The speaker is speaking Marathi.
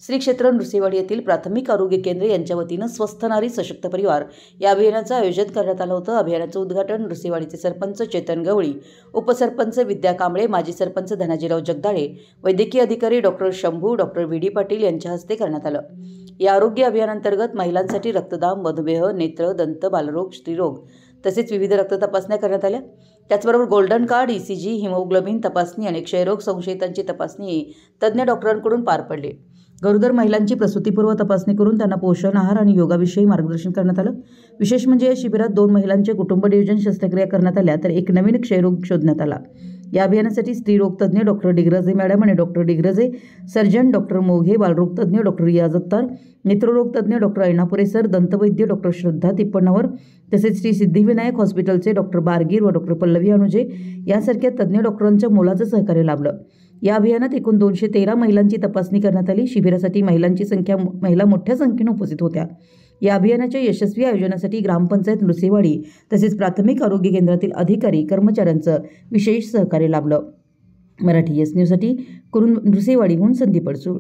श्री क्षेत्र नृसिंहवाडी येथील प्राथमिक आरोग्य केंद्र यांच्या वतीनं स्वस्थ नारी सशक्त परिवार या अभियानाचं आयोजन करण्यात आलं होतं। अभियानाचं उद्घाटन नृसिंहवाडीचे सरपंच चेतन गवळी, उपसरपंच विद्या कांबळे, माजी सरपंच धनाजीराव जगदाळे, वैद्यकीय अधिकारी doctor Shambhu, doctor V D Patil यांच्या हस्ते करण्यात आलं। या आरोग्य अभियानांतर्गत महिलांसाठी रक्तदाब, मधुमेह, नेत्र, दंत, बालरोग, स्त्रीरोग तसेच विविध रक्त तपासण्या करण्यात आल्या। त्याचबरोबर गोल्डन कार्ड, ECG, हिमोग्लोबिन तपासणी आणि क्षयरोग संशयितांची तपासणी तज्ज्ञ डॉक्टरांकडून पार पडली। गरोदर महिलांची प्रसूतीपूर्व तपासणी करून त्यांना पोषण आहार आणि योगाविषयी मार्गदर्शन करण्यात आलं। विशेष म्हणजे या शिबिरात 2 महिलांचे कुटुंब नियोजन शस्त्रक्रिया करण्यात आल्या, तर एक नवीन क्षयरोग शोधण्यात आला। या अभियानासाठी स्त्रीरोग तज्ज्ञ डॉक्टर डिग्रजे मॅडम आणि doctor Digraje, surgeon doctor Moghe, बालरोग तज्ज्ञ डॉक्टर रियाज अत्तार, नेत्ररोग तज्ज्ञ डॉक्टर ऐनापुरे सर, दंतवैद्य डॉक्टर श्रद्धा तिप्पण्णावर, तसेच श्री सिद्धिविनायक हॉस्पिटलचे डॉक्टर बारगीर व डॉक्टर पल्लवी अनुजे यांसारख्या तज्ज्ञ डॉक्टरांच्या मोलाचं सहकार्य लाभलं। या अभियानात एकूण 213 महिलांची तपासणी करण्यात आली। शिबिरासाठी महिला मोठ्या संख्येने उपस्थित होत्या। या अभियानाच्या यशस्वी आयोजनासाठी ग्रामपंचायत नृसिंहवाडी तसेच प्राथमिक आरोग्य केंद्रातील अधिकारी कर्मचाऱ्यांचं विशेष सहकार्य लाभलं। मराठी एस न्यूजसाठी नृसिंहवाडीहून संदीप अडसूळ।